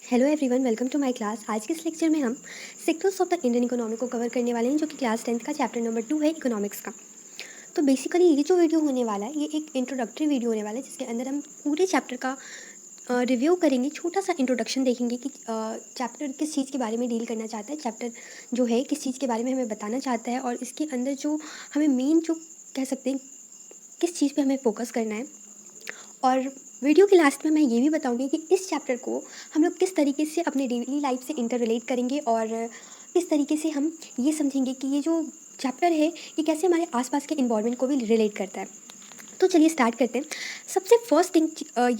Hello everyone, welcome to my class. आज के इस लेक्चर में हम sectors of the Indian economy को कवर करने वाले हैं, जो कि क्लास 10th का चैप्टर नंबर 2 है, इकोनॉमिक्स का। तो बेसिकली ये जो वीडियो होने वाला है, ये एक इंट्रोडक्टरी वीडियो होने वाला है, जिसके अंदर हम पूरे चैप्टर का रिव्यू करेंगे। छोटा सा इंट्रोडक्शन देखेंगे कि चैप्टर किस चीज़ के बारे में डील करना चाहता है, चैप्टर जो है किस चीज़ के बारे में हमें बताना चाहता है, और इसके अंदर जो हमें मेन जो कह सकते हैं किस चीज़ पे हमें फोकस करना है। और वीडियो के लास्ट में मैं ये भी बताऊंगी कि इस चैप्टर को हम लोग किस तरीके से अपने डेली लाइफ से इंटर रिलेट करेंगे, और किस तरीके से हम ये समझेंगे कि ये जो चैप्टर है ये कैसे हमारे आसपास के इन्वायरमेंट को भी रिलेट करता है। तो चलिए स्टार्ट करते हैं। सबसे फर्स्ट थिंग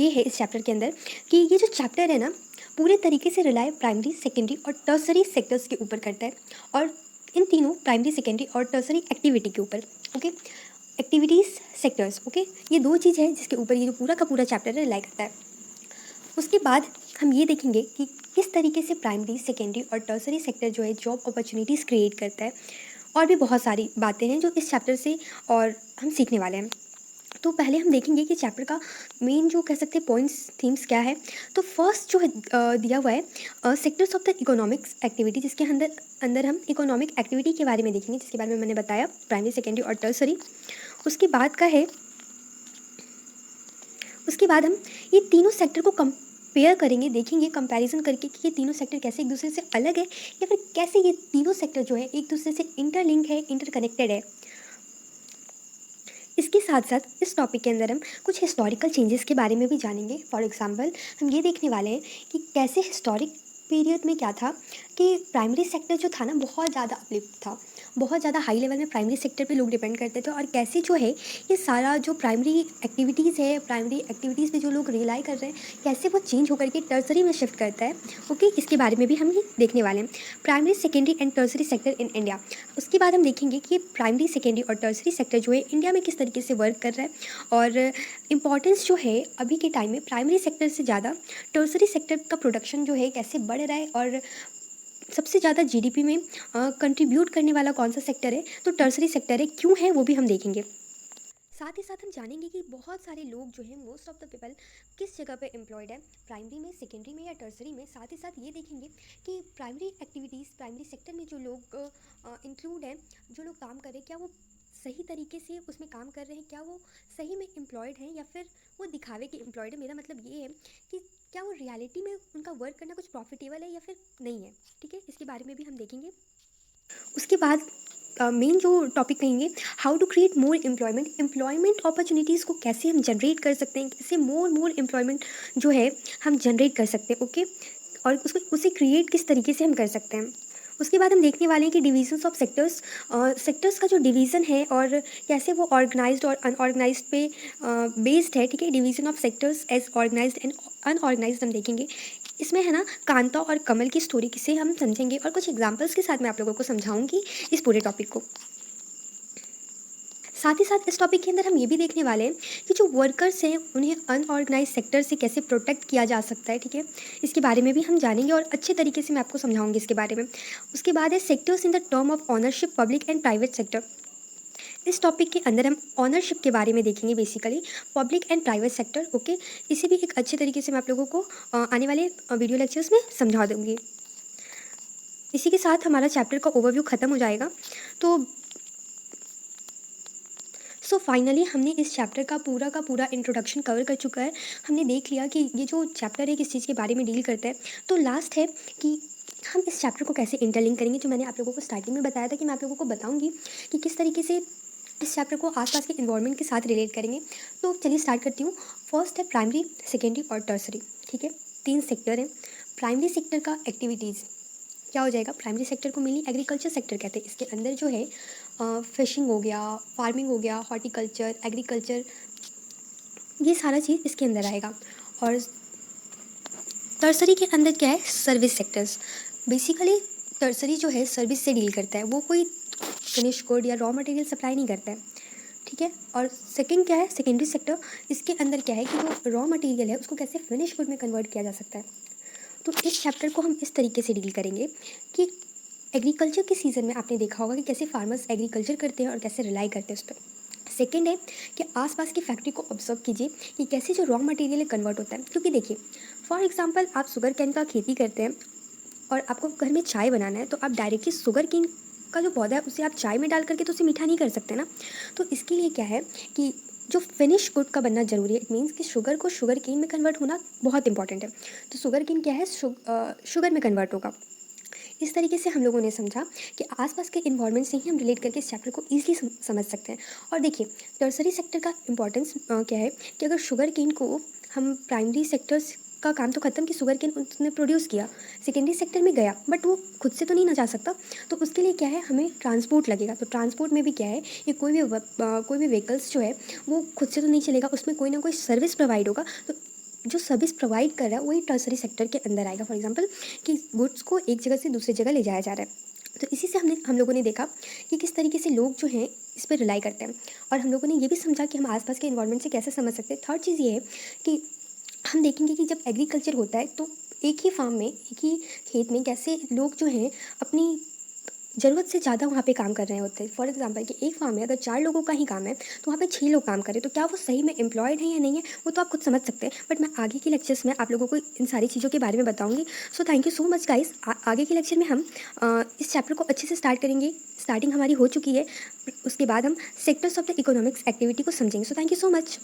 ये है इस चैप्टर के अंदर कि ये जो चैप्टर है ना, पूरे तरीके से रिलाय प्राइमरी, सेकेंडरी और टर्सरी सेक्टर्स के ऊपर करता है, और इन तीनों प्राइमरी, सेकेंडरी और टर्सरी एक्टिविटी के ऊपर। Okay, activities, sectors. ओके, ये दो चीज़ है जिसके ऊपर ये जो पूरा का पूरा चैप्टर है रिलाई करता है। उसके बाद हम ये देखेंगे कि किस तरीके से प्राइमरी, सेकेंडरी और टर्सरी सेक्टर जो है जॉब अपॉर्चुनिटीज़ क्रिएट करता है, और भी बहुत सारी बातें हैं जो इस चैप्टर से और हम सीखने वाले हैं। तो पहले हम देखेंगे कि चैप्टर का मेन जो कह सकते हैं पॉइंट्स, थीम्स क्या है। तो फर्स्ट जो है दिया हुआ है sectors of the economics activity, जिसके अंदर अंदर हम इकोनॉमिक एक्टिविटी के बारे में देखेंगे, जिसके बारे में मैंने बताया प्राइमरी, सेकेंडरी और टर्सरी। उसके बाद का है, उसके बाद हम ये तीनों सेक्टर को कंपेयर करेंगे, देखेंगे कंपैरिजन करके कि ये तीनों सेक्टर कैसे एक दूसरे से अलग है, या फिर कैसे ये तीनों सेक्टर जो है एक दूसरे से इंटरलिंक है, इंटरकनेक्टेड है। इसके साथ साथ इस टॉपिक के अंदर हम कुछ हिस्टोरिकल चेंजेस के बारे में भी जानेंगे। फॉर एग्जांपल हम ये देखने वाले हैं कि कैसे हिस्टोरिक पीरियड में क्या था कि प्राइमरी सेक्टर जो था ना, बहुत ज़्यादा अपलिफ्ट था, बहुत ज़्यादा हाई लेवल में प्राइमरी सेक्टर पे लोग डिपेंड करते थे, और कैसे जो है ये सारा जो प्राइमरी एक्टिविटीज़ है, प्राइमरी एक्टिविटीज़ पे जो लोग रिलाई कर रहे हैं, कैसे वो चेंज होकर के टर्सरी में शिफ्ट करता है। ओके, इसके बारे में भी हम ये देखने वाले हैं, primary, secondary and tertiary sector in India. उसके बाद हम देखेंगे कि प्राइमरी, सेकेंडरी और टर्सरी सेक्टर जो है इंडिया में किस तरीके से वर्क कर रहा है, और इम्पॉर्टेंस जो है अभी के टाइम में प्राइमरी सेक्टर से ज़्यादा टर्सरी सेक्टर का प्रोडक्शन जो है कैसे बढ़ रहा है, और सबसे ज़्यादा जीडीपी में कंट्रीब्यूट करने वाला कौन सा सेक्टर है, तो टर्सरी सेक्टर है, क्यों है वो भी हम देखेंगे। साथ ही साथ हम जानेंगे कि बहुत सारे लोग जो हैं, मोस्ट ऑफ द पीपल किस जगह पे एम्प्लॉयड है, प्राइमरी में, सेकेंडरी में या टर्सरी में। साथ ही साथ ये देखेंगे कि प्राइमरी एक्टिविटीज़, प्राइमरी सेक्टर में जो लोग इंक्लूड हैं, जो लोग काम कर रहे हैं, क्या वो सही तरीके से उसमें काम कर रहे हैं, क्या वो सही में एम्प्लॉयड हैं, या फिर वो दिखावे के एम्प्लॉयड है। मेरा मतलब ये है कि क्या वो रियलिटी में उनका वर्क करना कुछ प्रॉफिटेबल है या फिर नहीं है। ठीक है, इसके बारे में भी हम देखेंगे। उसके बाद मेन जो टॉपिक कहेंगे, how to create more employment opportunities को कैसे हम जनरेट कर सकते हैं, कैसे मोर एम्प्लॉयमेंट जो है हम जनरेट कर सकते हैं। ओके, और उसको उसे क्रिएट किस तरीके से हम कर सकते हैं। उसके बाद हम देखने वाले हैं कि डिवीजन्स ऑफ सेक्टर्स, सेक्टर्स का जो डिवीज़न है और कैसे वो ऑर्गेनाइज्ड और अनऑर्गेनाइज्ड पे बेस्ड है। ठीक है, division of sectors as organised and unorganised हम देखेंगे। इसमें है ना कांता और कमल की स्टोरी किसे हम समझेंगे, और कुछ एग्जांपल्स के साथ मैं आप लोगों को समझाऊंगी इस पूरे टॉपिक को। साथ ही साथ इस टॉपिक के अंदर हम ये भी देखने वाले हैं कि जो वर्कर्स हैं उन्हें अनऑर्गेनाइज सेक्टर से कैसे प्रोटेक्ट किया जा सकता है। ठीक है, इसके बारे में भी हम जानेंगे, और अच्छे तरीके से मैं आपको समझाऊंगी इसके बारे में। उसके बाद है sectors in the term of ownership, public and private sector. इस टॉपिक के अंदर हम ऑनरशिप के बारे में देखेंगे, basically public and private sector. Okay, इसे भी एक अच्छे तरीके से मैं आप लोगों को आने वाले वीडियो लेक्चर्स में समझा दूंगी। इसी के साथ हमारा चैप्टर का ओवरव्यू ख़त्म हो जाएगा। तो फाइनली हमने इस चैप्टर का पूरा इंट्रोडक्शन कवर कर चुका है। हमने देख लिया कि ये जो चैप्टर है किस चीज़ के बारे में डील करता है। तो लास्ट है कि हम इस चैप्टर को कैसे इंटरलिंक करेंगे, जो मैंने आप लोगों को स्टार्टिंग में बताया था कि मैं आप लोगों को बताऊंगी कि किस तरीके से इस चैप्टर को आसपास के इन्वायरमेंट के साथ रिलेट करेंगे। तो चलिए स्टार्ट करती हूँ। फर्स्ट है प्राइमरी, सेकेंडरी और टर्सरी। ठीक है, तीन सेक्टर हैं। प्राइमरी सेक्टर का एक्टिविटीज़ क्या हो जाएगा, प्राइमरी सेक्टर को मेनली एग्रीकल्चर सेक्टर कहते हैं। इसके अंदर जो है फिशिंग हो गया, फार्मिंग हो गया, हॉर्टिकल्चर, एग्रीकल्चर, ये सारा चीज़ इसके अंदर आएगा। और टर्सरी के अंदर क्या है, सर्विस सेक्टर्स। बेसिकली टर्सरी जो है सर्विस से डील करता है, वो कोई फिनिश गुड या रॉ मटेरियल सप्लाई नहीं करता है। ठीक है, और सेकंड क्या है, सेकेंडरी सेक्टर। इसके अंदर क्या है कि जो रॉ मटेरियल है उसको कैसे फिनिश गुड में कन्वर्ट किया जा सकता है। तो इस चैप्टर को हम इस तरीके से डील करेंगे कि एग्रीकल्चर के सीज़न में आपने देखा होगा कि कैसे फार्मर्स एग्रीकल्चर करते हैं और कैसे रिलाई करते हैं उस पर। सेकेंड है कि आसपास की फैक्ट्री को ऑब्जर्व कीजिए कि कैसे जो रॉ मटेरियल कन्वर्ट होता है। क्योंकि देखिए, फॉर एग्ज़ाम्पल आप शुगर केन का खेती करते हैं और आपको घर में चाय बनाना है, तो आप डायरेक्टली शुगर केन का जो पौधा है उसे आप चाय में डाल करके तो उसे मीठा नहीं कर सकते ना। तो इसके लिए क्या है कि जो फिनिश गुड का बनना ज़रूरी है। इट मीन्स कि शुगर को शुगर केन में कन्वर्ट होना बहुत इंपॉर्टेंट है। तो शुगर केन क्या है, शुगर में कन्वर्ट होगा। इस तरीके से हम लोगों ने समझा कि आसपास के इन्वायरमेंट से ही हम रिलेट करके इस चैप्टर को ईजिली समझ सकते हैं। और देखिए, टर्सरी सेक्टर का इंपॉर्टेंस क्या है कि अगर शुगर केन को हम प्राइमरी सेक्टर्स का काम तो खत्म कि शुगर केन उसने प्रोड्यूस किया, सेकेंडरी सेक्टर में गया, बट वो खुद से तो नहीं ना जा सकता। तो उसके लिए क्या है, हमें ट्रांसपोर्ट लगेगा। तो ट्रांसपोर्ट में भी क्या है, ये कोई भी व्हीकल्स जो है वो खुद से तो नहीं चलेगा, उसमें कोई ना कोई सर्विस प्रोवाइड होगा। तो जो सर्विस प्रोवाइड कर रहा है वही टर्सरी सेक्टर के अंदर आएगा। फॉर एग्जांपल कि गुड्स को एक जगह से दूसरी जगह ले जाया जा रहा है। तो इसी से हम लोगों ने देखा कि किस तरीके से लोग जो हैं इस पर रिलाई करते हैं। और हम लोगों ने ये भी समझा कि हम आसपास के इन्वायरमेंट से कैसे समझ सकते हैं। थर्ड चीज़ ये है कि हम देखेंगे कि जब एग्रीकल्चर होता है तो एक ही फार्म में, एक ही खेत में कैसे लोग जो हैं अपनी ज़रूरत से ज़्यादा वहाँ पे काम कर रहे होते हैं। फॉर एग्जांपल कि एक फार्म में अगर 4 लोगों का ही काम है तो वहाँ पे 6 लोग काम करें, तो क्या वो सही में एम्प्लॉयड हैं या नहीं है, वो तो आप खुद समझ सकते हैं। बट मैं आगे के लेक्चर्स में आप लोगों को इन सारी चीज़ों के बारे में बताऊँगी। So thank you so much guys. आगे के लेक्चर में हम इस चैप्टर को अच्छे से स्टार्ट करेंगे। स्टार्टिंग हमारी हो चुकी है, उसके बाद हम sectors of the economics activity को समझेंगे। So thank you so much.